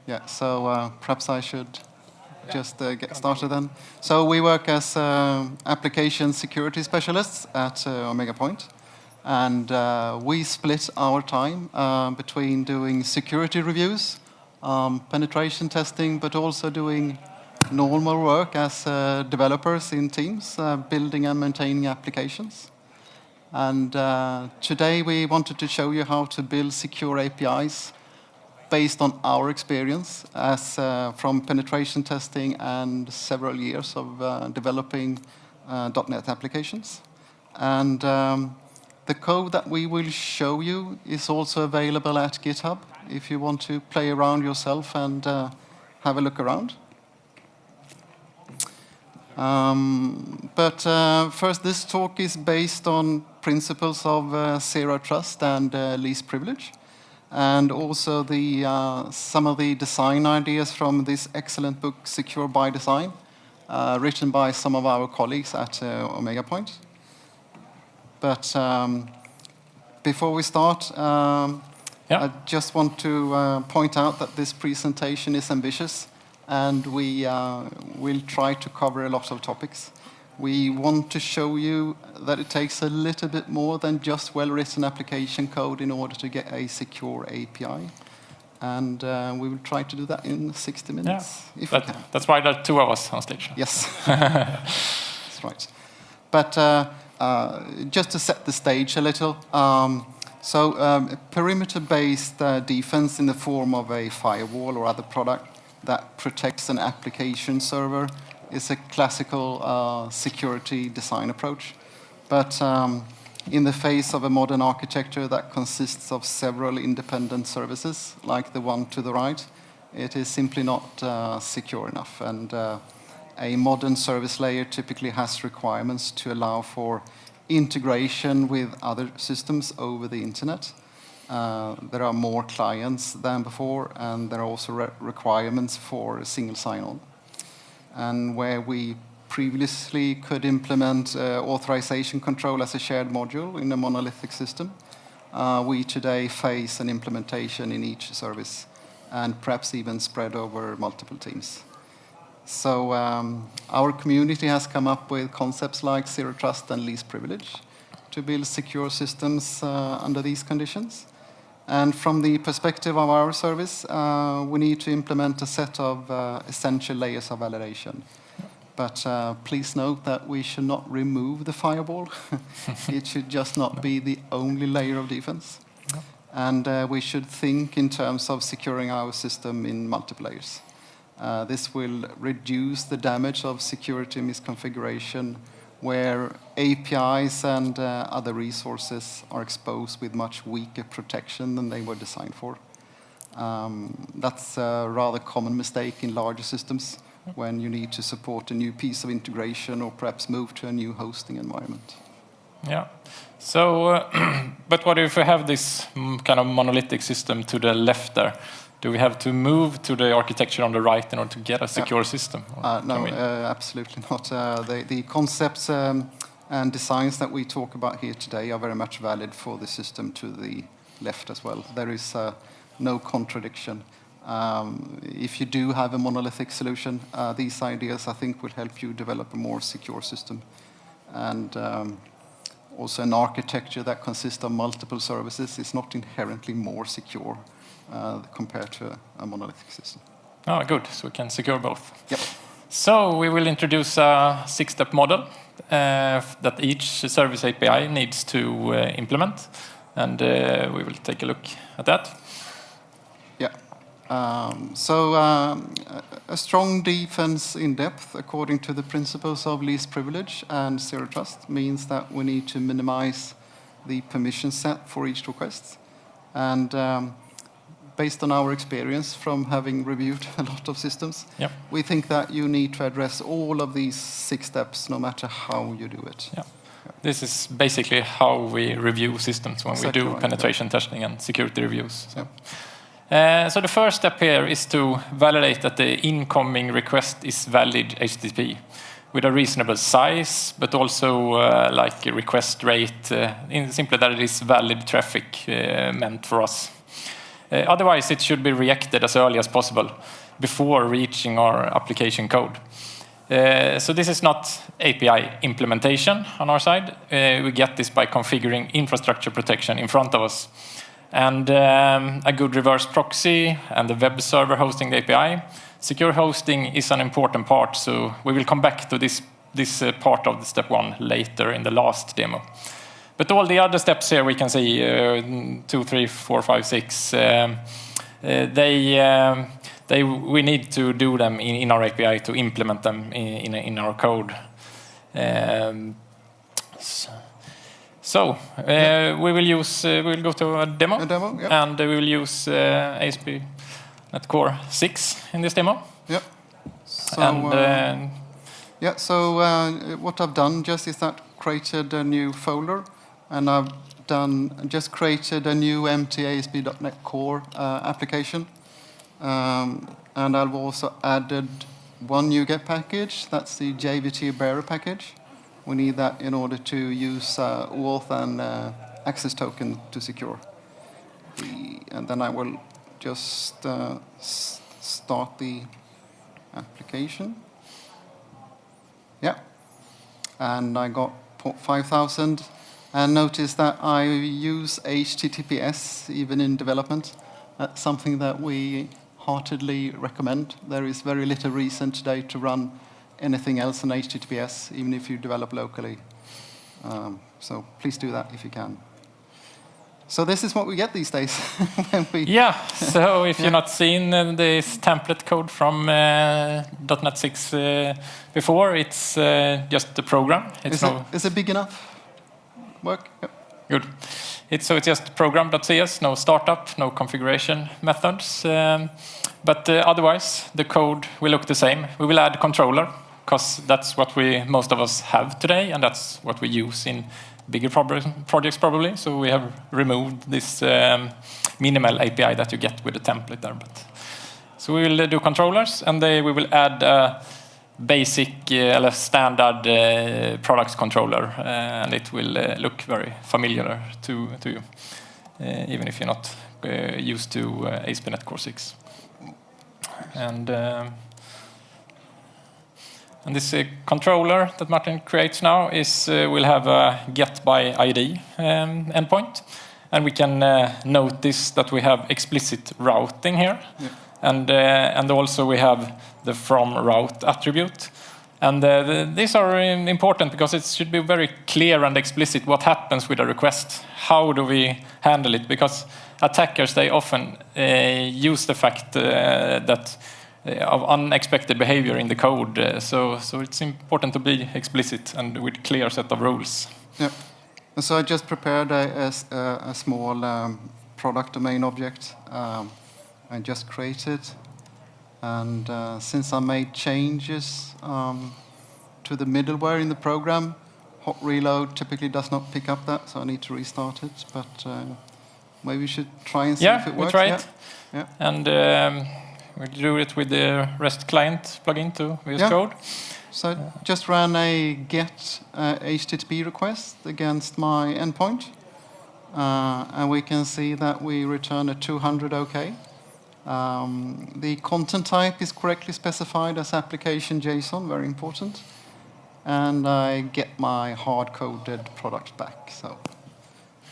Yeah, so perhaps I should just get started then. So we work as application security specialists at Omega Point, and we split our time between doing security reviews, penetration testing, but also doing normal work as developers in teams, building and maintaining applications. And today we wanted to show you how to build secure APIs based on our experience as from penetration testing and several years of developing .NET applications. And the code that we will show you is also available at GitHub if you want to play around yourself and have a look around. But first, this talk is based on principles of zero trust and least privilege, and also some of the design ideas from this excellent book, Secure by Design, written by some of our colleagues at Omega Point. But before we start, I just want to point out that this presentation is ambitious, and we will try to cover a lot of topics. We want to show you that it takes a little bit more than just well-written application code in order to get a secure API. And we will try to do that in 60 minutes, if we can. That's why there are two of us on stage. Yes, that's right. But just to set the stage a little, perimeter-based defense in the form of a firewall or other product that protects an application server is a classical security design approach. But in the face of a modern architecture that consists of several independent services, like the one to the right, it is simply not secure enough. And a modern service layer typically has requirements to allow for integration with other systems over the internet. There are more clients than before, and there are also requirements for a single sign-on. And where we previously could implement authorization control as a shared module in a monolithic system, we today face an implementation in each service, and perhaps even spread over multiple teams. So our community has come up with concepts like zero trust and least privilege to build secure systems under these conditions. And from the perspective of our service, we need to implement a set of essential layers of validation. But please note that we should not remove the firewall. It should just not be the only layer of defense. And we should think in terms of securing our system in multiple layers. This will reduce the damage of security misconfiguration, where APIs and other resources are exposed with much weaker protection than they were designed for. That's a rather common mistake in larger systems when you need to support a new piece of integration or perhaps move to a new hosting environment. Yeah. So, but what if we have this kind of monolithic system to the left there? Do we have to move to the architecture on the right in order to get a secure system? No, absolutely not. The concepts and designs that we talk about here today are very much valid for the system to the left as well. There is no contradiction. If you do have a monolithic solution, these ideas, I think, will help you develop a more secure system. And also an architecture that consists of multiple services is not inherently more secure compared to a monolithic system. Oh, good. So we can secure both. Yep. So we will introduce a 6-step model that each service API needs to implement. And we will take a look at that. Yeah. A strong defense in depth, according to the principles of least privilege and zero trust, means that we need to minimize the permission set for each request. And based on our experience from having reviewed a lot of systems, we think that you need to address all of these 6 steps, no matter how you do it. Yeah. This is basically how we review systems when we do penetration testing and security reviews. So. So the first step here is to validate that the incoming request is valid HTTP with a reasonable size, but also like a request rate, simply that it is valid traffic meant for us. Otherwise, it should be reacted as early as possible before reaching our application code. So this is not API implementation on our side. We get this by configuring infrastructure protection in front of us. And a good reverse proxy and the web server hosting the API. Secure hosting is an important part, so we will come back to this part of the step 1 later in the last demo. But all the other steps here we can see, 2, 3, 4, 5, 6, we need to do them in our API to implement them in our code. We will go to a demo, yeah. And we will use ASP.NET Core 6 in this demo. Yep. So, what I've done just is that created a new folder, and I've just created a new empty ASP.NET Core application. And I've also added one NuGet package. That's the JWT Bearer package. We need that in order to use auth and access token to secure. And then I will just start the application. Yeah. And I got port 5000. And notice that I use HTTPS even in development. That's something that we heartedly recommend. There is very little reason today to run anything else than HTTPS, even if you develop locally. So please do that if you can. So this is what we get these days. So if you've not seen this template code from .NET 6 before, it's just the program. Is it big enough? Work? Yep. Good. It's just program.cs, no startup, no configuration methods. But otherwise, the code will look the same. We will add controller, because that's what most of us have today, and that's what we use in bigger projects probably. So we have removed this minimal API that you get with the template there. So we will do controllers, and we will add a basic standard products controller, and it will look very familiar to you, even if you're not used to ASP.NET Core 6. And this controller that Martin creates now will have a get by ID endpoint, and we can notice that we have explicit routing here. Yeah. And also we have the from route attribute. And these are important because it should be very clear and explicit what happens with a request. How do we handle it? Because attackers, they often use the fact that of unexpected behavior in the code. So it's important to be explicit and with clear set of rules. Yeah. So I just prepared a small product domain object. I just created, and since I made changes to the middleware in the program, hot reload typically does not pick up that, so I need to restart it. But maybe we should try and see if it works. Yeah, we try it. Yeah. And we'll do it with the REST client plugin to VS Code. So I just ran a get HTTP request against my endpoint, and we can see that we return a 200 OK. The content type is correctly specified as application JSON, very important. And I get my hard-coded product back. So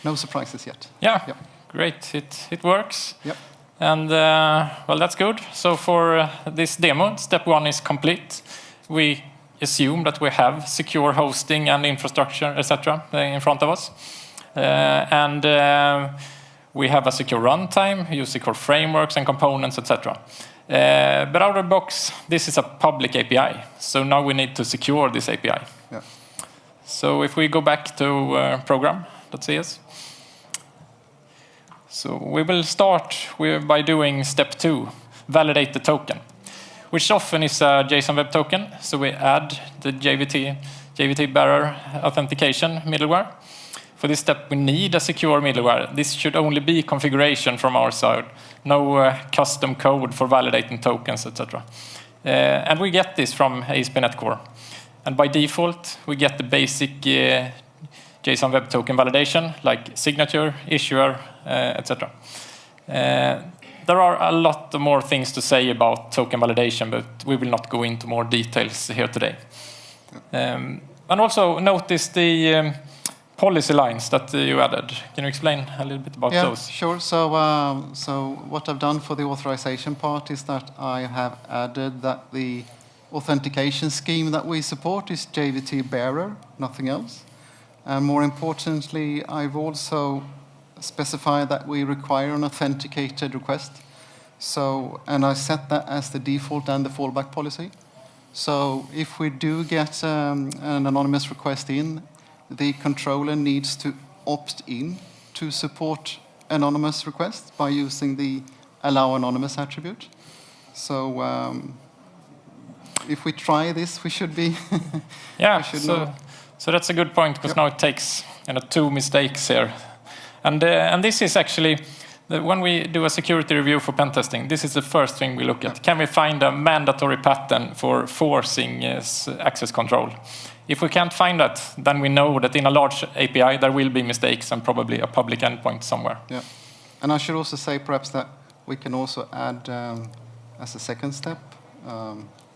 no surprises yet. Yeah, yep. Great. It works. Yep. And well, that's good. So for this demo, step 1 is complete. We assume that we have secure hosting and infrastructure, etc., in front of us. We have a secure runtime, use secure frameworks and components, etc. But out of the box, this is a public API. So now we need to secure this API. Yeah. So if we go back to program.cs. So we will start by doing step 2, validate the token, which often is a JSON Web Token. So we add the JWT Bearer authentication middleware. For this step, we need a secure middleware. This should only be configuration from our side, no custom code for validating tokens, etc. And we get this from ASP.NET Core. And by default, we get the basic JSON Web Token validation, like signature, issuer, etc. There are a lot more things to say about token validation, but we will not go into more details here today. And also notice the policy lines that you added. Can you explain a little bit about those? Yeah, sure. So what I've done for the authorization part is that I have added that the authentication scheme that we support is JWT Bearer, nothing else. And more importantly, I've also specified that we require an authenticated request. So, and I set that as the default and the fallback policy. So if we do get an anonymous request in, the controller needs to opt in to support anonymous requests by using the allow anonymous attribute. So if we try this, we should be. Yeah. So that's a good point, because now it takes 2 mistakes here, and this is actually when we do a security review for pen testing. This is the first thing we look at. Can we find a mandatory pattern for forcing access control? If we can't find that, then we know that in a large API there will be mistakes and probably a public endpoint somewhere. Yeah, and I should also say perhaps that we can also add as a second step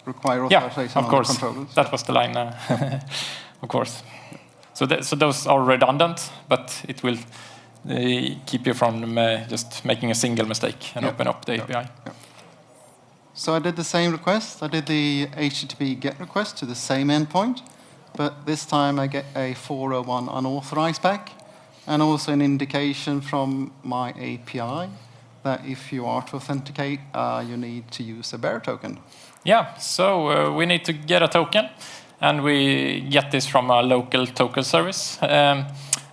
require authorization of course. on the controllers. That was the line, of course. So those are redundant, but it will keep you from just making a single mistake and open up the API. Yeah. So I did the same request. I did the HTTP GET request to the same endpoint, but this time I get a 401 unauthorized back, and also an indication from my API that if you are to authenticate, you need to use a bearer token. Yeah, so we need to get a token, and we get this from a local token service.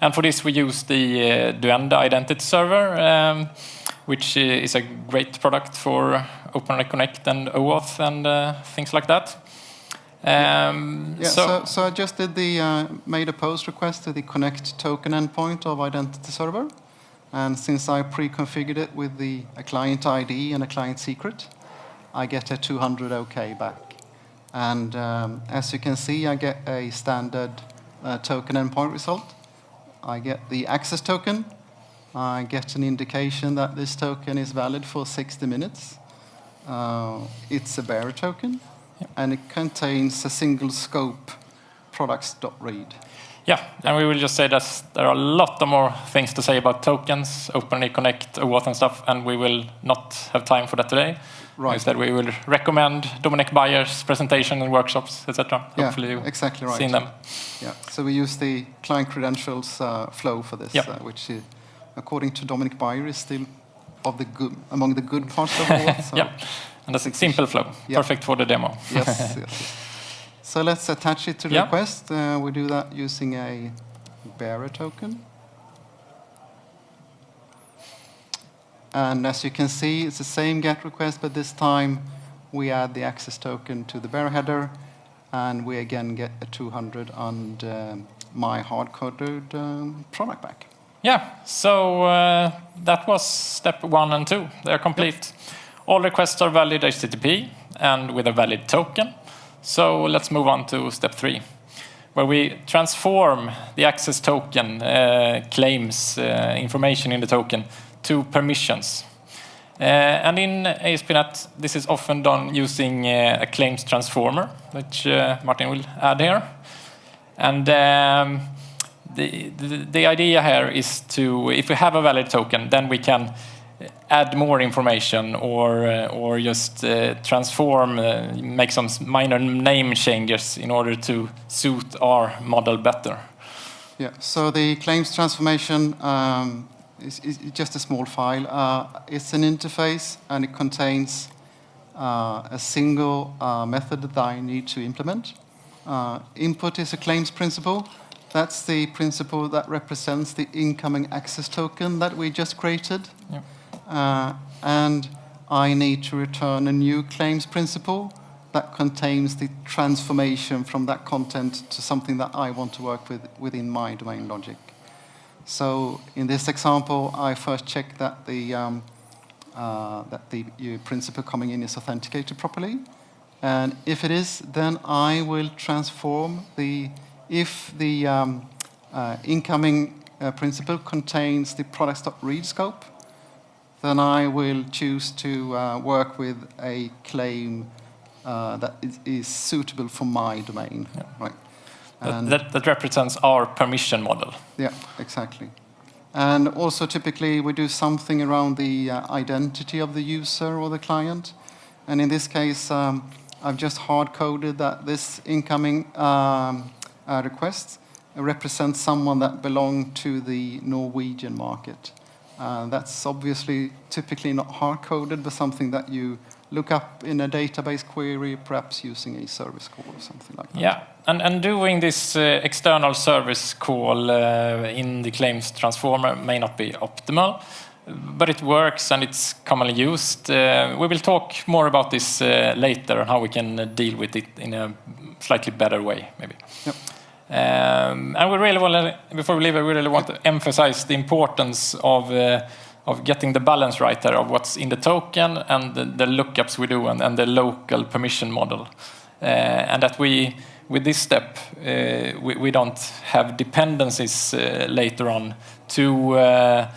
And for this we use the Duende identity server, which is a great product for OpenReconnect and OAuth and things like that. So I just did made a post request to the connect token endpoint of identity server, and since I pre-configured it with a client ID and a client secret, I get a 200 OK back. And as you can see, I get a standard token endpoint result. I get the access token. I get an indication that this token is valid for 60 minutes. It's a bearer token, and it contains a single scope products.read. Yeah, and we will just say that there are a lot more things to say about tokens, OpenReconnect, OAuth and stuff, and we will not have time for that today. Right. Instead, we will recommend Dominic Bayer's presentation and workshops, etc. Yeah, hopefully you've exactly right. seen them. Yeah, so we use the client credentials flow for this, which, according to Dominic Bayer, is still among the good parts of OAuth. So yeah, and that's a simple flow, perfect for the demo. Yes. So let's attach it to the request. We do that using a bearer token. And as you can see, it's the same GET request, but this time we add the access token to the bearer header, and we again get a 200 and my hard-coded product back. Yeah, so that was step 1 and 2. They're complete. Yep. All requests are valid HTTP and with a valid token. So let's move on to step 3, where we transform the access token claims information in the token to permissions. And in ASP.NET, this is often done using a claims transformer, which Martin will add here. And the idea here is to, if we have a valid token, then we can add more information or just transform, make some minor name changes in order to suit our model better. Yeah, so the claims transformation is just a small file. It's an interface, and it contains a single method that I need to implement. Input is a claims principle. That's the principle that represents the incoming access token that we just created. Yep. And I need to return a new claims principle that contains the transformation from that content to something that I want to work with within my domain logic. So in this example, I first check that the principle coming in is authenticated properly. And if it is, then I will transform if the incoming principle contains the products.read scope, then I will choose to work with a claim that is suitable for my domain. Yeah. Right. That represents our permission model. Yeah, exactly. And also typically we do something around the identity of the user or the client. And in this case, I've just hard-coded that this incoming request represents someone that belongs to the Norwegian market. That's obviously typically not hard-coded, but something that you look up in a database query, perhaps using a service call or something like that. Yeah, and doing this external service call in the claims transformer may not be optimal, but it works and it's commonly used. We will talk more about this later and how we can deal with it in a slightly better way, maybe. Yep. And we really want to, before we leave, we really want to emphasize the importance of getting the balance right there of what's in the token and the lookups we do and the local permission model. And that we, with this step, we don't have dependencies later on to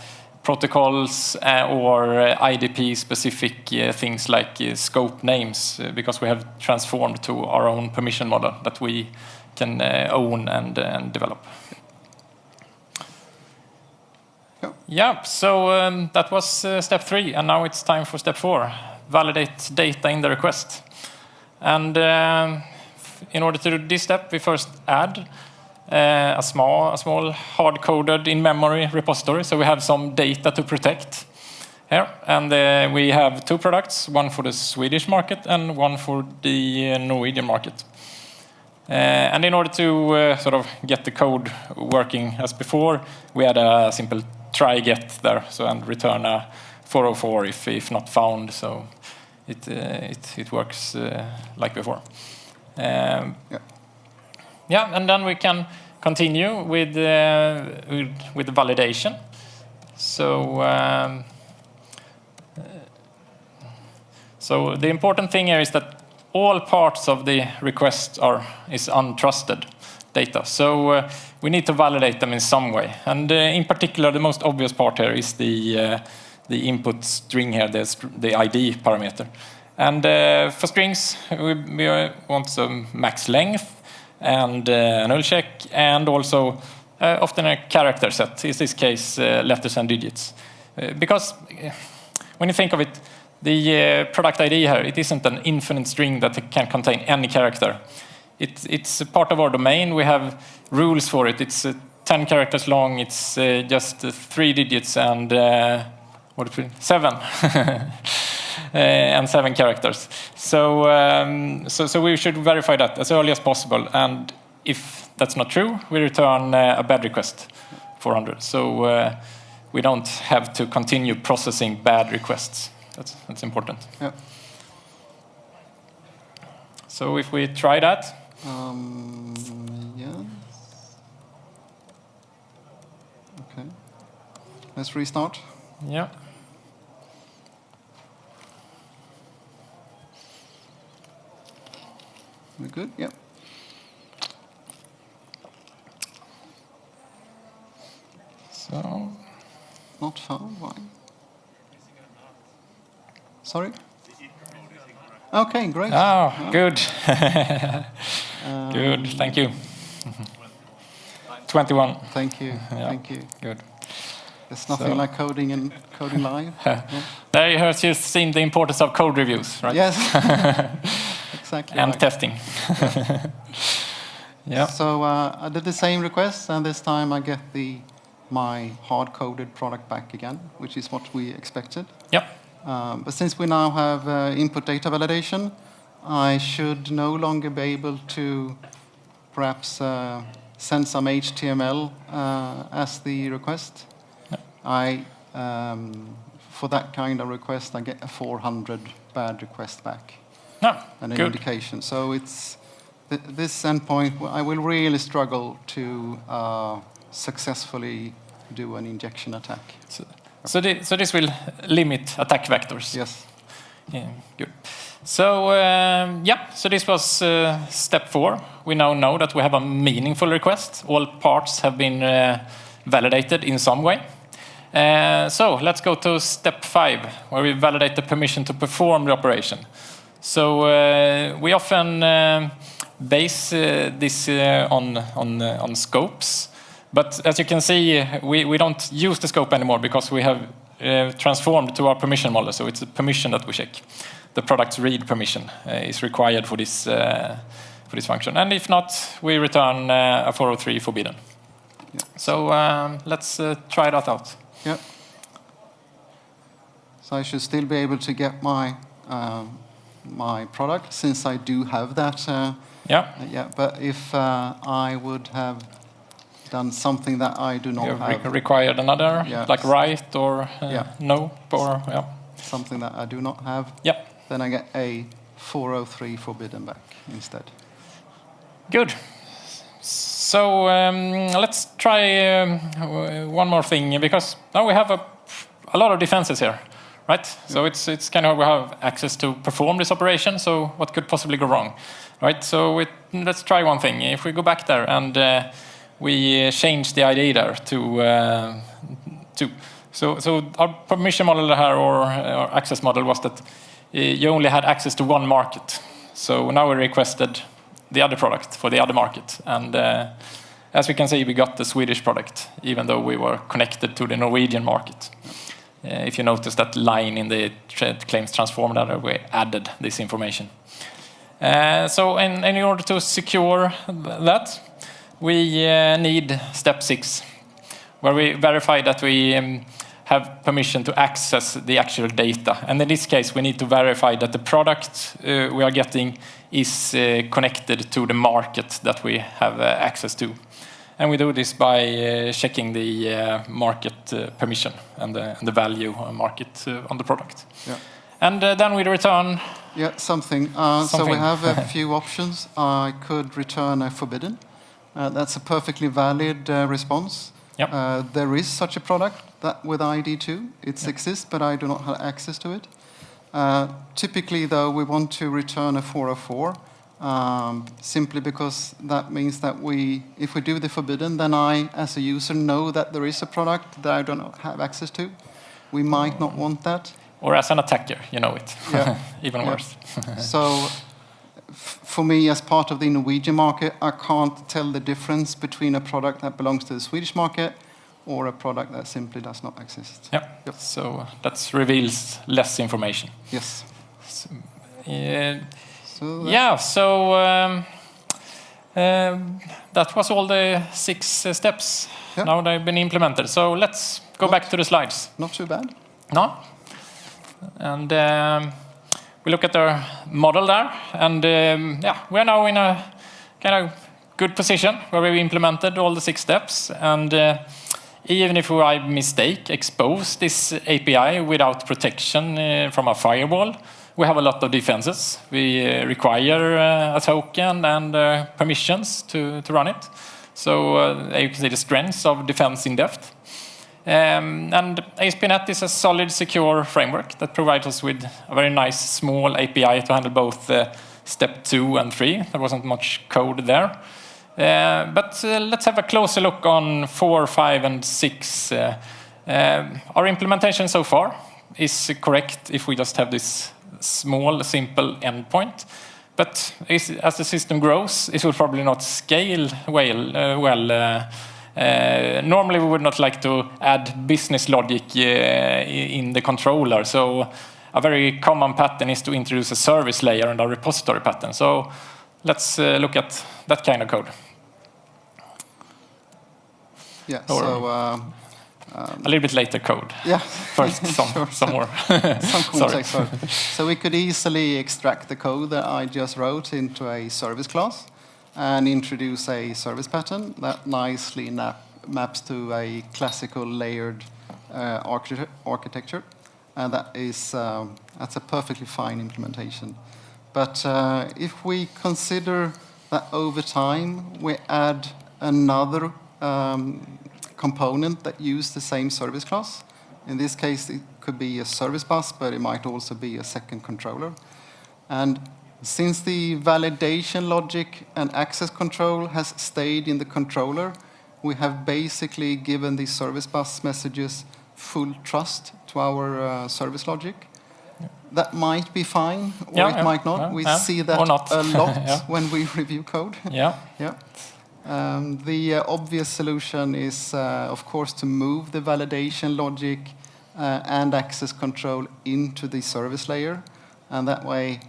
protocols or IDP-specific things like scope names, because we have transformed to our own permission model that we can own and develop. Yeah, so that was step 3, and now it's time for step 4, validate data in the request. And in order to do this step, we first add a small hard-coded in-memory repository, so we have some data to protect here. And we have 2 products, one for the Swedish market and one for the Norwegian market. And in order to sort of get the code working as before, we had a simple try get there, so and return a 404 if not found. So it works like before. Yeah, and then we can continue with the validation. So so the important thing here is that all parts of the request is untrusted data. So we need to validate them in some way. And in particular, the most obvious part here is the input string here, the ID parameter. And for strings, we want some max length and a null check, and also often a character set, in this case letters and digits. Because when you think of it, the product ID here, it isn't an infinite string that can contain any character. It's a part of our domain. We have rules for it. It's 10 characters long. It's just 3 digits and 7 and 7 characters. So we should verify that as early as possible. And if that's not true, we return a bad request 400. So we don't have to continue processing bad requests. That's important. Yeah. So if we try that. Yes. Okay. Let's restart. Yeah. We're good? Yep. So. Not found. Why? Sorry? Okay, great. Oh, good. Good, thank you. 21. Thank you, Yeah. thank you. Good. There's nothing like coding live. Yeah. There you have just seen the importance of code reviews, right? Yes, exactly. And right. testing. Yeah. So I did the same request, and this time I get my hard-coded product back again, which is what we expected. Yep. But since we now have input data validation, I should no longer be able to perhaps send some HTML as the request. Yep. For that kind of request, I get a 400 bad request back. No, and an good. indication. So it's this endpoint, I will really struggle to successfully do an injection attack. So this will limit attack vectors. Yes. Yeah, good. So so this was step 4. We now know that we have a meaningful request. All parts have been validated in some way. So let's go to step 5, where we validate the permission to perform the operation. So we often base this on scopes. But as you can see, we don't use the scope anymore because we have transformed to our permission model. So it's a permission that we check. The product's read permission is required for this function. And if not, we return a 403 forbidden. Yeah. So let's try that out. Yeah. So I should still be able to get my my product since I do have that. Yeah. But if I would have done something that I do not have, required another, like write or no, or something that I do not have. Yeah. Then I get a 403 forbidden back instead. Good. So let's try one more thing, because now we have a lot of defenses here, right? So it's kind of we have access to perform this operation. So what could possibly go wrong, right? So let's try one thing. If we go back there and we change the ID there to so our permission model here or access model was that you only had access to one market. So now we requested the other product for the other market. And as we can see, we got the Swedish product, even though we were connected to the Norwegian market. If you notice that line in the claims transform there, we added this information. So in order to secure that, we need step 6, where we verify that we have permission to access the actual data. And in this case, we need to verify that the product we are getting is connected to the market that we have access to. And we do this by checking the market permission and the value market on the product. Yeah. And then we return... Yeah, something. So we have a few options. I could return a forbidden. That's a perfectly valid response. Yep. There is such a product that with ID2. It exists, but I do not have access to it. Typically, though, we want to return a 404, simply because that means that if we do the forbidden, then I, as a user, know that there is a product that I do not have access to. We might not want that. Or as an attacker, you know it. Yeah. Even worse. So for me, as part of the Norwegian market, I can't tell the difference between a product that belongs to the Swedish market or a product that simply does not exist. Yeah. Yep. So that reveals less information. Yes. So, that was all the 6 steps. Yeah. Now they've been implemented. So let's go back to the slides. Not too bad. No. And we look at our model there, and we are now in a kind of good position where we implemented all the 6 steps. And even if we, by mistake, expose this API without protection from a firewall, we have a lot of defenses. We require a token and permissions to run it. So you can see the strengths of defense in depth. And ASP.NET is a solid, secure framework that provides us with a very nice, small API to handle both step 2 and 3. There wasn't much code there. But let's have a closer look on 4, 5, and 6. Our implementation so far is correct if we just have this small, simple endpoint. But as the system grows, it will probably not scale well. Normally, we would not like to add business logic in the controller. So a very common pattern is to introduce a service layer and a repository pattern. So let's look at that kind of code. Yeah, so... a little bit later code. Yeah. First, some more. Some context. So we could easily extract the code that I just wrote into a service class and introduce a service pattern that nicely maps to a classical layered architecture. And that's a perfectly fine implementation. But if we consider that over time we add another component that uses the same service class, in this case it could be a service bus, but it might also be a second controller. And since the validation logic and access control has stayed in the controller, we have basically given these service bus messages full trust to our service logic. That might be fine, or it might not. We see that a lot when we review code. The obvious solution is, of course, to move the validation logic and access control into the service layer. And that way,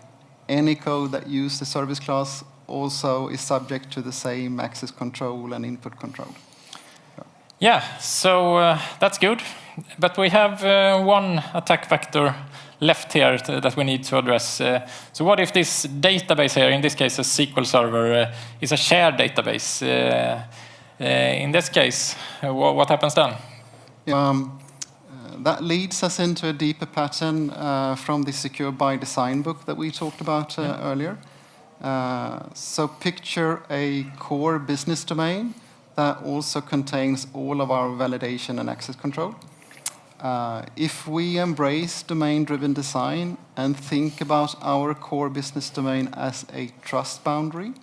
any code that uses the service class also is subject to the same access control and input control. Yeah, so that's good. But we have one attack vector left here that we need to address. So what if this database here, in this case a SQL server, is a shared database? In this case, what happens then? That leads us into a deeper pattern from the Secure by Design book that we talked about earlier. So picture a core business domain that also contains all of our validation and access control. If we embrace domain-driven design and think about our core business domain as a trust boundary,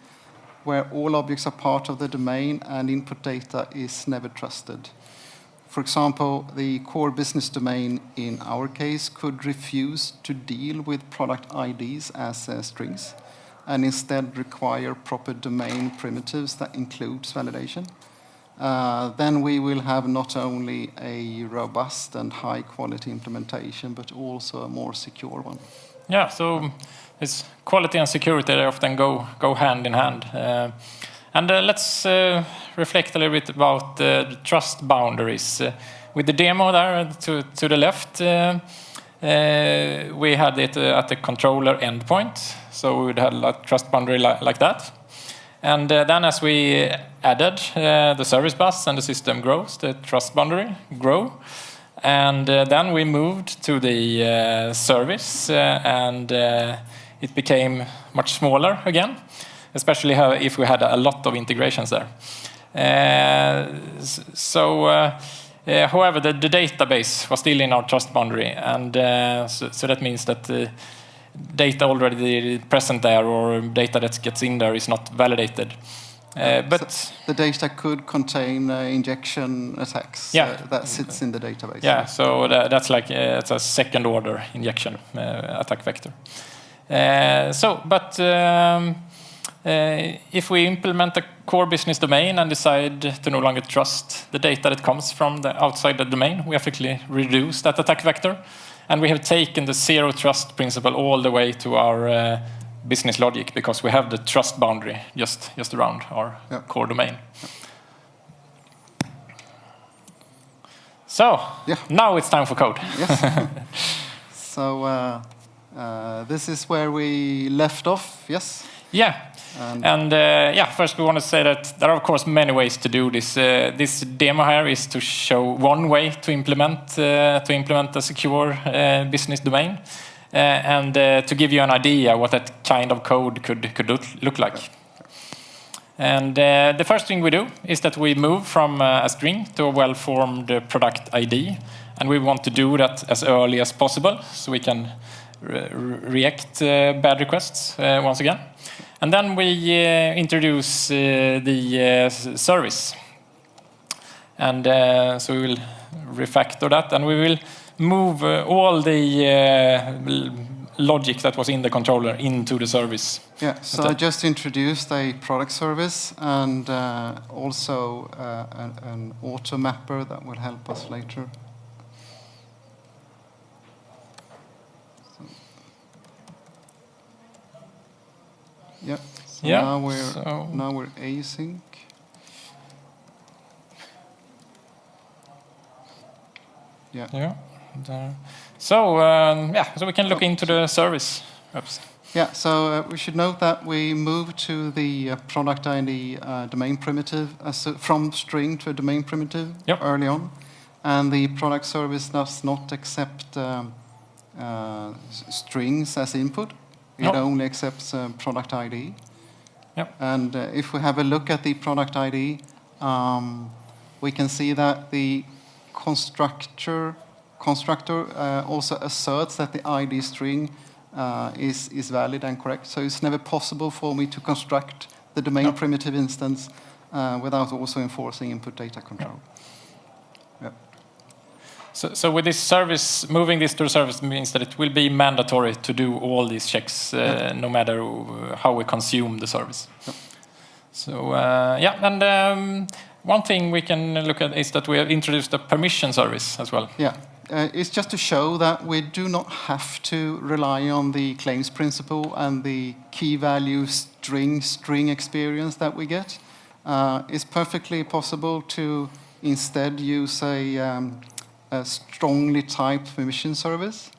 where all objects are part of the domain and input data is never trusted. For example, the core business domain in our case could refuse to deal with product IDs as strings and instead require proper domain primitives that includes validation. Then we will have not only a robust and high-quality implementation, but also a more secure one. Yeah, so it's quality and security they often go hand in hand. And let's reflect a little bit about the trust boundaries. With the demo there to the left, we had it at the controller endpoint. So we would have a trust boundary like that. And then as we added the service bus and the system grows, the trust boundary grow. And then we moved to the service and it became much smaller again, especially if we had a lot of integrations there. However, the database was still in our trust boundary, and so that means that data already present there or data that gets in there is not validated. But so the data could contain injection attacks that sits in the database. Yeah, so that's like it's a second order injection attack vector. If we implement a core business domain and decide to no longer trust the data that comes from the outside the domain, we effectively reduce that attack vector. And we have taken the zero trust principle all the way to our business logic because we have the trust boundary just around our core domain. So now it's time for code. Yes. So this is where we left off. Yes. Yeah. And first we want to say that there are of course many ways to do this. This demo here is to show one way to implement a secure business domain, and to give you an idea what that kind of code could look like. And the first thing we do is that we move from a string to a well-formed product ID, and we want to do that as early as possible so we can react bad requests once again. And then we introduce the service. And so we will refactor that, and we will move all the logic that was in the controller into the service. Yeah, so I just introduced a product service and also an auto mapper that will help us later. Yeah. So now we're async. Yeah. So we can look into the service. Oops. Yeah. So we should note that we moved to the product ID domain primitive from string to a domain primitive early on, and the product service does not accept strings as input. It only accepts product ID. Yep. And if we have a look at the product ID, we can see that the constructor also asserts that the ID string is valid and correct. So it's never possible for me to construct the domain primitive instance without also enforcing input data control. So with this service, moving this to a service means that it will be mandatory to do all these checks, no matter how we consume the service. Yep. So and one thing we can look at is that we have introduced a permission service as well. Yeah, it's just to show that we do not have to rely on the claims principle and the key value string experience that we get. It's perfectly possible to instead use a strongly typed permission service,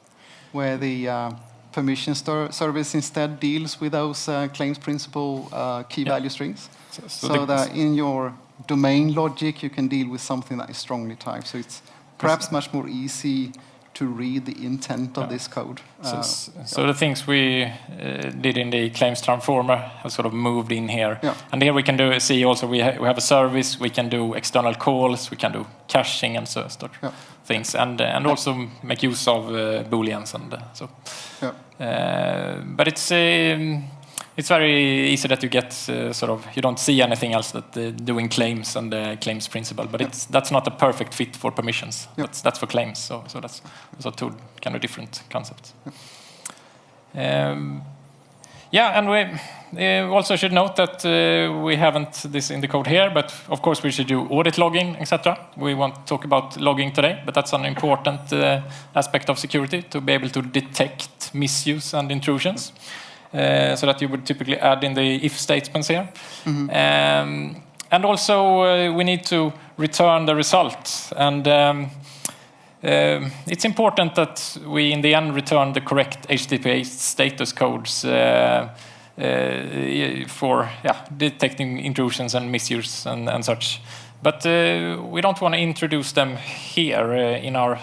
where the permission service instead deals with those claims principle key value strings, so that in your domain logic you can deal with something that is strongly typed. So it's perhaps much more easy to read the intent of this code. So the things we did in the claims transformer have sort of moved in here. Yeah. And here we can see also we have a service, we can do external calls, we can do caching and so things, and also make use of booleans and so. Yeah. But it's very easy that you get sort of, you don't see anything else that doing claims and the claims principle, but that's not a perfect fit for permissions. That's for claims, so that's two kind of different concepts. And we also should note that we haven't this in the code here, but of course we should do audit logging, etc. We won't talk about logging today, but that's an important aspect of security, to be able to detect misuse and intrusions. So that you would typically add in the if statements here. Mm-hmm. And also we need to return the result. And it's important that we in the end return the correct HTTP status codes for detecting intrusions and misuse and such. But we don't want to introduce them here in our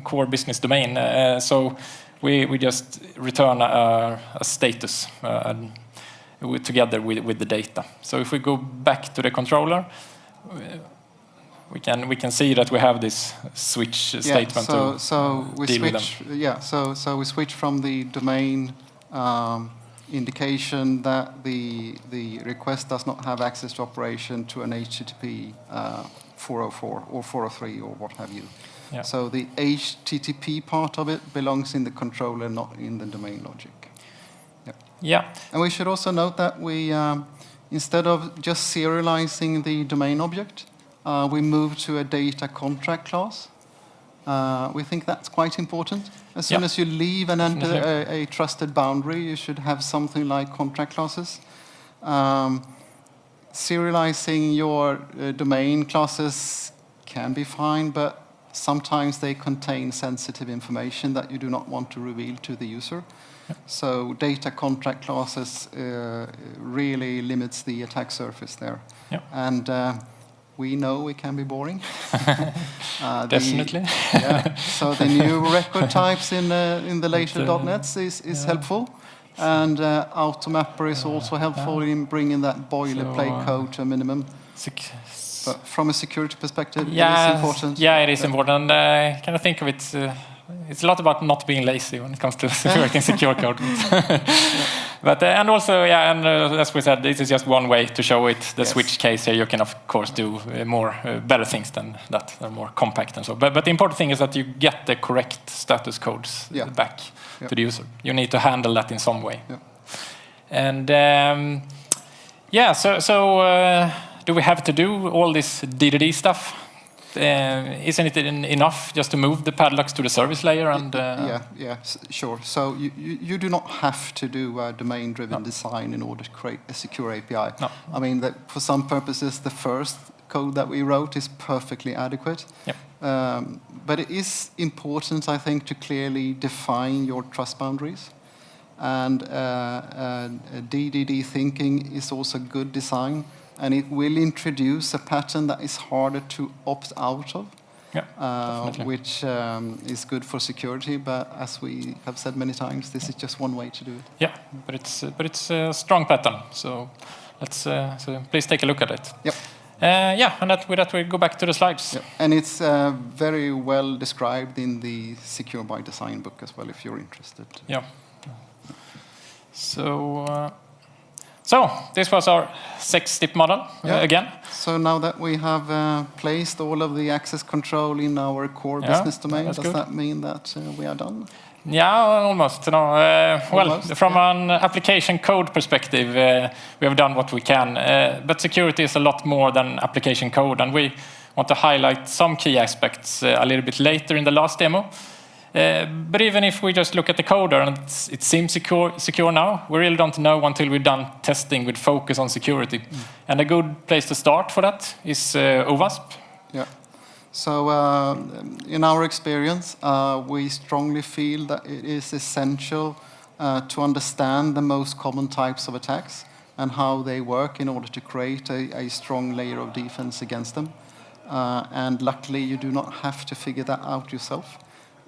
core business domain. So we just return a status together with the data. So if we go back to the controller, we can see that we have this switch statement to deal with them. Yeah, so we switch from the domain indication that the request does not have access to operation to an HTTP 404 or 403 or what have you. Yeah. So the HTTP part of it belongs in the controller, not in the domain logic. Yeah. And we should also note that we, instead of just serializing the domain object, we move to a data contract class. We think that's quite important. As soon as you leave and enter a trusted boundary, you should have something like contract classes. Serializing your domain classes can be fine, but sometimes they contain sensitive information that you do not want to reveal to the user. So data contract classes really limits the attack surface there. And we know we can be boring. Definitely. So the new record types in the later .NETs is helpful. And Automapper is also helpful in bringing that boilerplate code to a minimum. But from a security perspective, it is important. Yeah, it is important. I kind of think of it, it's a lot about not being lazy when it comes to writing secure code. But and also, as we said, this is just one way to show it. The switch case here, you can of course do better things than that. They're more compact and so. But the important thing is that you get the correct status codes back to the user. You need to handle that in some way. And so do we have to do all this DDD stuff? Isn't it enough just to move the padlocks to the service layer? And sure. So you do not have to do a domain-driven design in order to create a secure API. No. I mean, that for some purposes, the first code that we wrote is perfectly adequate. But it is important, I think, to clearly define your trust boundaries. And DDD thinking is also good design. And it will introduce a pattern that is harder to opt out of, which is good for security. But as we have said many times, this is just one way to do it. Yeah, but it's a strong pattern. So let's so please take a look at it. And with that we go back to the slides. And it's very well described in the Secure by Design book as well, if you're interested. So So this was our 6-step model again. So now that we have placed all of the access control in our core business domain, does that mean that we are done? Yeah, almost. From an application code perspective, we have done what we can. But security is a lot more than application code, and we want to highlight some key aspects a little bit later in the last demo. But even if we just look at the coder and it seems secure now, we really don't know until we've done testing with focus on security. And a good place to start for that is OWASP. Yeah. So in our experience, we strongly feel that it is essential to understand the most common types of attacks and how they work in order to create a strong layer of defense against them. And luckily, you do not have to figure that out yourself.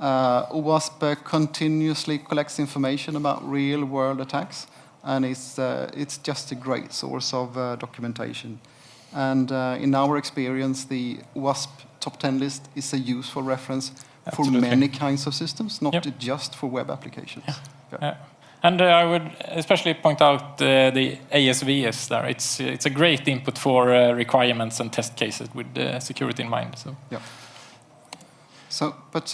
OWASP continuously collects information about real-world attacks, and it's just a great source of documentation. And in our experience, the OWASP top 10 list is a useful reference for many kinds of systems, not just for web applications. And I would especially point out the ASVs there. It's a great input for requirements and test cases with security in mind. So. Yeah. So, but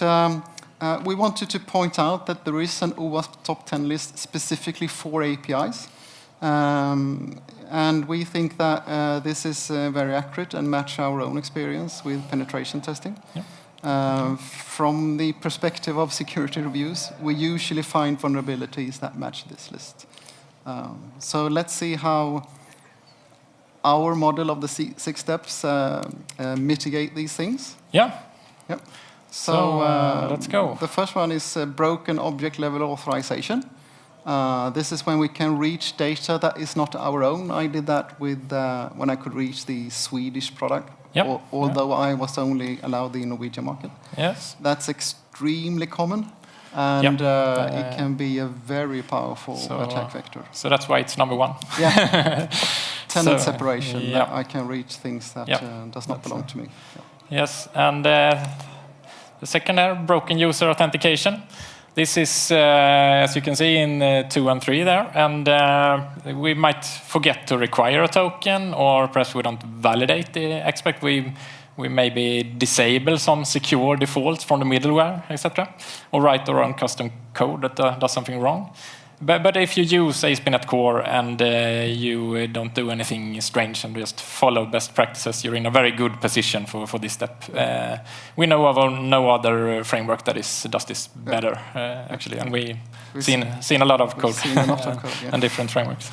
we wanted to point out that there is an OWASP top 10 list specifically for APIs. And we think that this is very accurate and match our own experience with penetration testing. From the perspective of security reviews, we usually find vulnerabilities that match this list. So let's see how our model of the 6 steps mitigate these things. Yeah. Yep. So let's go. The first one is broken object level authorization. This is when we can reach data that is not our own. I did that with when I could reach the Swedish product, although I was only allowed the Norwegian market. Yes. That's extremely common, and it can be a very powerful attack vector. So that's why it's number 1. Yeah. Tenant separation. I can reach things that does not belong to me. Yes, and the second there, broken user authentication. This is, as you can see, in 2 and 3 there, and we might forget to require a token, or perhaps we don't validate the expect. We maybe disable some secure defaults from the middleware, etc., or write our own custom code that does something wrong. But if you use ASP.NET Core and you don't do anything strange and just follow best practices, you're in a very good position for this step. We know of no other framework that does this better, actually, and we've seen a lot of code, and different frameworks.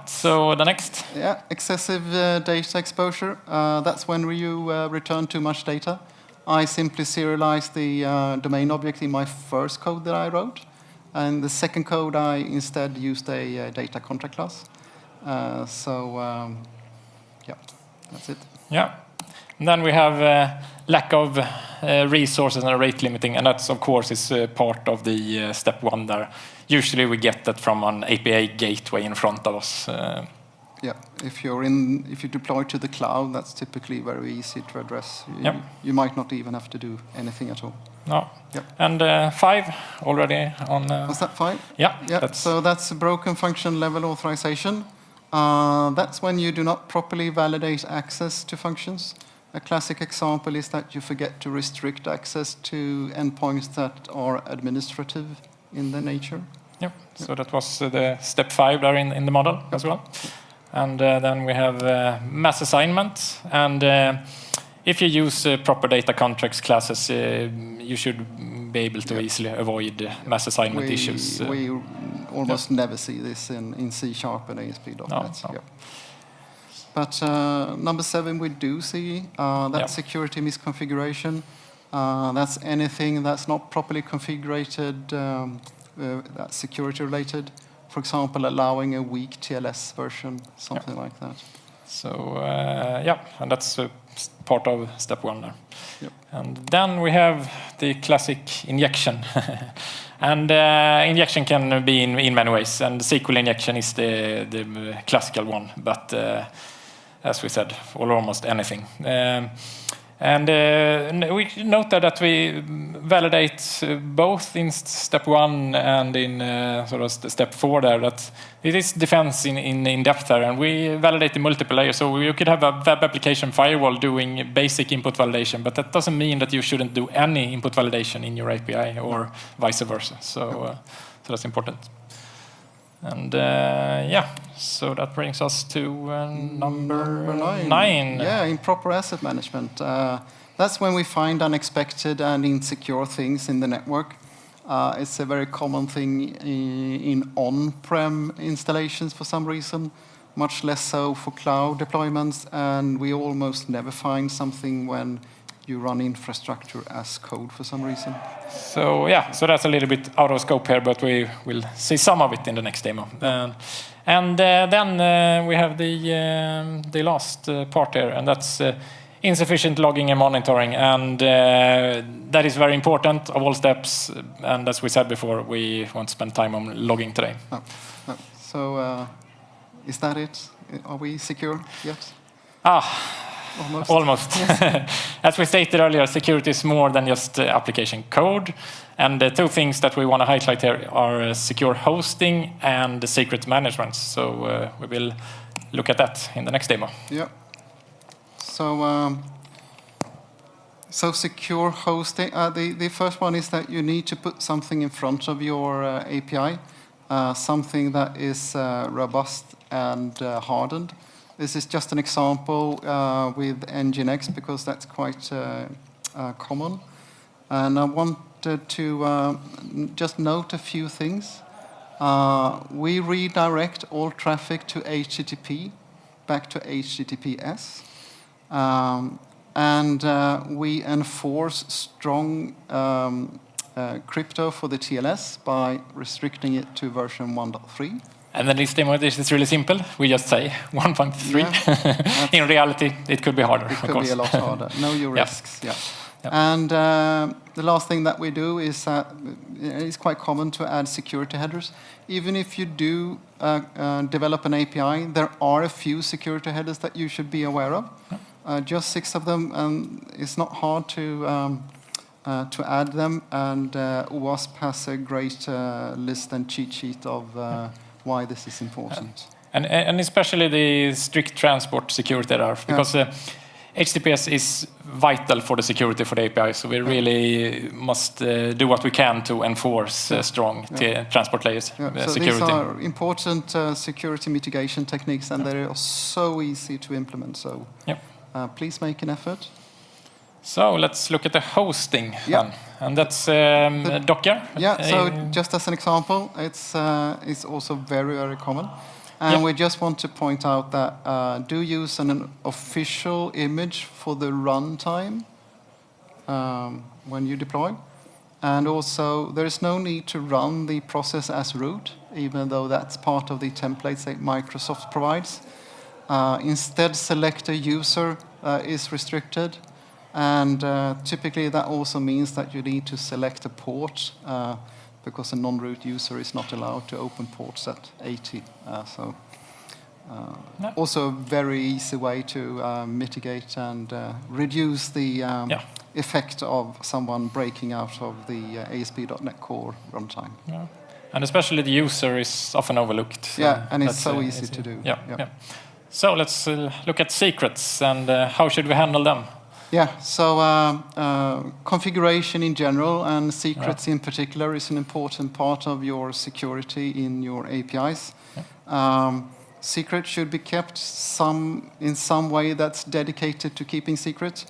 So the next. Excessive data exposure. That's when you return too much data. I simply serialized the domain object in my first code that I wrote. And the second code, I instead used a data contract class. That's it. Yeah. And then we have lack of resources and rate limiting, and that's, of course, is part of the step 1 there. Usually we get that from an API gateway in front of us. If you deploy to the cloud, that's typically very easy to address. You might not even have to do anything at all. No. And 5 already on. Was that 5? Yeah. So that's a broken function level authorization. That's when you do not properly validate access to functions. A classic example is that you forget to restrict access to endpoints that are administrative in their nature. So that was the step 5 there in the model as well. And then we have mass assignment. And if you use proper data contracts classes, you should be able to easily avoid mass assignment issues. We almost never see this in C# and ASP.NET. No. But number 7, we do see that security misconfiguration. That's anything that's not properly configured, that's security related. For example, allowing a weak TLS version, something like that. So, and that's part of step 1 there. And then we have the classic injection. And injection can be in many ways, and SQL injection is the classical one, but as we said, almost anything. And we note that we validate both in step 1 and in sort of step 4 there, that it is defense in depth there, and we validate the multiple layers. So you could have a web application firewall doing basic input validation, but that doesn't mean that you shouldn't do any input validation in your API or vice versa. So that's important. And so that brings us to number 9. Yeah, improper asset management. That's when we find unexpected and insecure things in the network. It's a very common thing in on-prem installations for some reason, much less so for cloud deployments, and we almost never find something when you run infrastructure as code for some reason. So so that's a little bit out of scope here, but we will see some of it in the next demo. And then we have the last part here, and that's insufficient logging and monitoring, and that is very important of all steps. And as we said before, we won't spend time on logging today. So is that it? Are we secure yet? Almost. As we stated earlier, security is more than just application code. And the two things that we want to highlight here are secure hosting and the secret management. So we will look at that in the next demo. Yeah. So secure hosting. The first one is that you need to put something in front of your API, something that is robust and hardened. This is just an example with Nginx because that's quite common. And I wanted to just note a few things. We redirect all traffic to HTTP, back to HTTPS. And we enforce strong crypto for the TLS by restricting it to version 1.3. And then this demo, this is really simple. We just say 1.3. Yeah, in reality, it could be harder. It could be a lot harder. Know your risks. Yeah. And the last thing that we do is it's quite common to add security headers. Even if you do develop an API, there are a few security headers that you should be aware of. Just 6 of them, and it's not hard to add them. And OWASP has a great list and cheat sheet of why this is important. And especially the strict transport security there, because HTTPS is vital for the security for the API, so we really must do what we can to enforce strong transport layers security. So these are important security mitigation techniques, and they are so easy to implement, so please make an effort. So let's look at the hosting then. And that's Docker. Yeah, so just as an example, it's also very, very common. And we just want to point out that do use an official image for the runtime when you deploy. And also, there is no need to run the process as root, even though that's part of the templates that Microsoft provides. Instead, select a user is restricted. And typically that also means that you need to select a port because a non-root user is not allowed to open ports at 80. Also a very easy way to mitigate and reduce the effect of someone breaking out of the ASP.NET Core runtime. Yeah. And especially the user is often overlooked. So and it's so easy to do. So let's look at secrets and how should we handle them? Yeah, so configuration in general and secrets in particular is an important part of your security in your APIs. Secrets should be kept in some way that's dedicated to keeping secrets.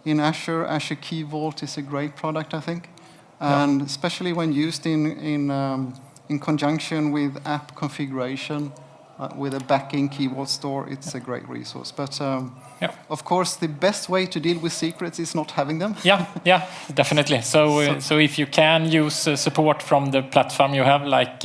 In Azure Key Vault is a great product, I think, and especially when used in conjunction with app configuration. With a backing key vault store, it's a great resource. But of course, the best way to deal with secrets is not having them. Yeah, definitely. So if you can use support from the platform you have, like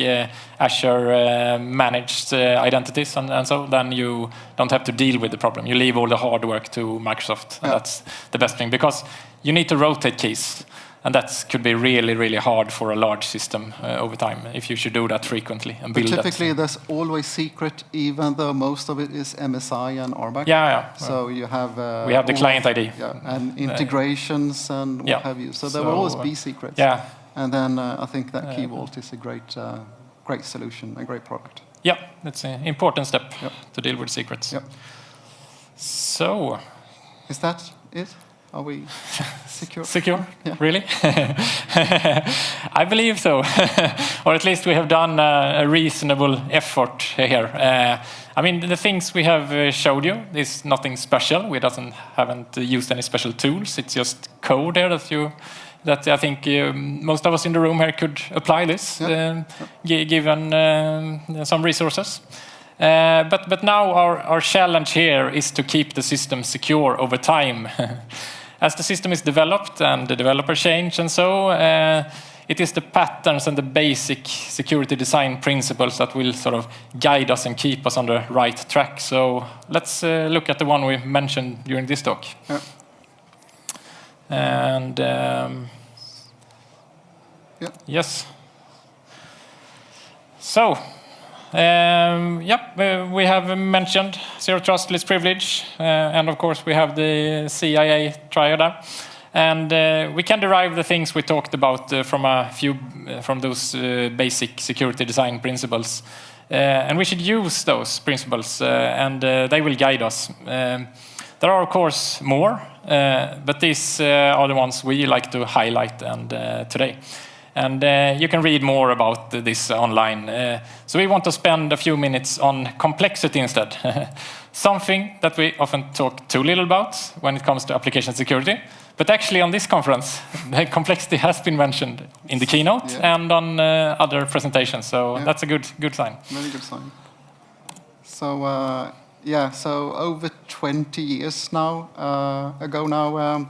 Azure managed identities and so, then you don't have to deal with the problem. You leave all the hard work to Microsoft. And that's the best thing, because you need to rotate keys. And that could be really, really hard for a large system over time if you should do that frequently and build typically, there's always secret, even though most of it is MSI and RBAC. Yeah. So you have... we have the client ID. Yeah, and integrations and what have you. So there will always be secrets. Yeah. And then I think that Key Vault is a great solution, a great product. Yeah, that's an important step to deal with secrets. Yep. So... Is that it? Are we secure? Secure? Yeah. Really? I believe so. Or at least we have done a reasonable effort here. I mean, the things we have showed you is nothing special. We haven't used any special tools. It's just code here that I think most of us in the room here could apply this, given some resources. But now our challenge here is to keep the system secure over time. As the system is developed and the developer change and so, it is the patterns and the basic security design principles that will sort of guide us and keep us on the right track. So let's look at the one we mentioned during this talk. Yeah. And yes. So. We have mentioned Zero Trust, Least Privilege, and of course we have the CIA triad. And we can derive the things we talked about from those basic security design principles. And we should use those principles, and they will guide us. There are, of course, more, but these are the ones we like to highlight today. And you can read more about this online. So we want to spend a few minutes on complexity instead. Something that we often talk too little about when it comes to application security. But actually on this conference, the complexity has been mentioned in the keynote and on other presentations. So that's a good sign. Very good sign. So, so over 20 years ago now,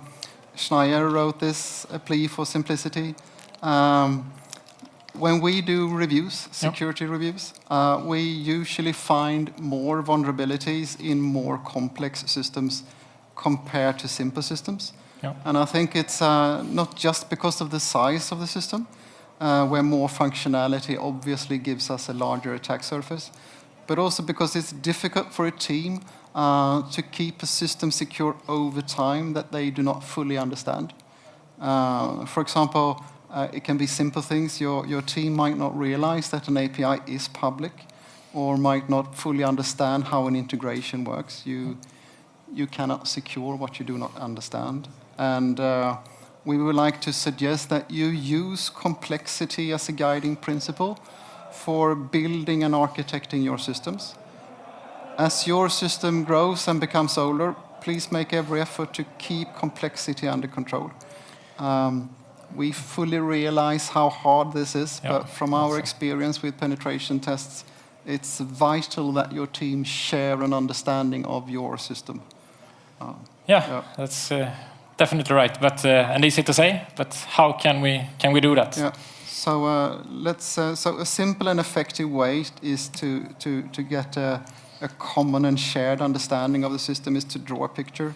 Schneier wrote this plea for simplicity. When we do reviews, security reviews, we usually find more vulnerabilities in more complex systems compared to simple systems. And I think it's not just because of the size of the system, where more functionality obviously gives us a larger attack surface, but also because it's difficult for a team to keep a system secure over time that they do not fully understand. For example, it can be simple things. Your team might not realize that an API is public, or might not fully understand how an integration works. You cannot secure what you do not understand. And we would like to suggest that you use complexity as a guiding principle for building and architecting your systems. As your system grows and becomes older, please make every effort to keep complexity under control. We fully realize how hard this is, but from our experience with penetration tests, it's vital that your team share an understanding of your system. That's definitely right, but and easy to say. But how can we do that? Yeah. So so a simple and effective way is to get a common and shared understanding of the system is to draw a picture.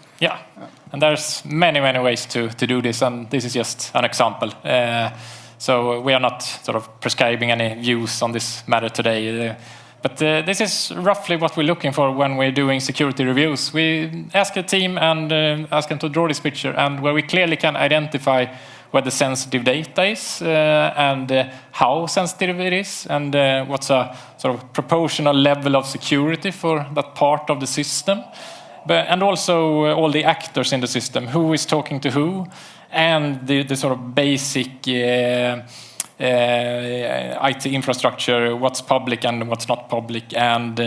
And there's many ways to do this, and this is just an example. So we are not sort of prescribing any views on this matter today. But this is roughly what we're looking for when we're doing security reviews. We ask a team and ask them to draw this picture, and where we clearly can identify where the sensitive data is and how sensitive it is, and what's a sort of proportional level of security for that part of the system. And also all the actors in the system, who is talking to who, and the sort of basic IT infrastructure, what's public and what's not public, and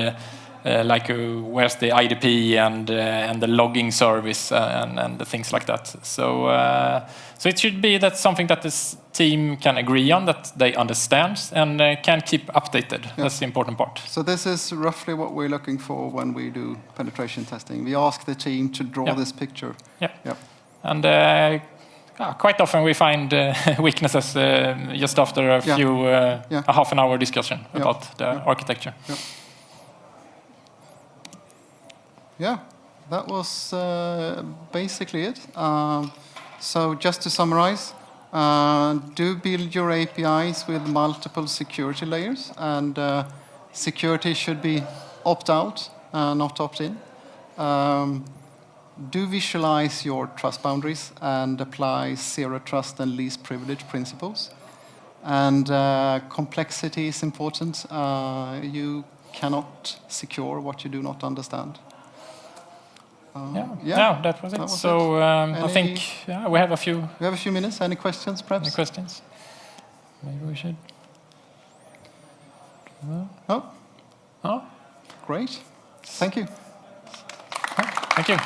where's the IDP and the logging service and the things like that. So it should be that something that this team can agree on, that they understand and can keep updated. That's the important part. So this is roughly what we're looking for when we do penetration testing. We ask the team to draw this picture. And quite often we find weaknesses just after a few a half an hour discussion about the architecture. That was basically it. So just to summarize, Do build your APIs with multiple security layers, and security should be opt-out, not opt-in. Do visualize your trust boundaries and apply zero trust and least privilege principles. And complexity is important. You cannot secure what you do not understand. Yeah, that was it. So I think we have a few. We have a few minutes. Any questions, perhaps? Any questions? Maybe we should. No? Oh, great. Thank you. Thank you.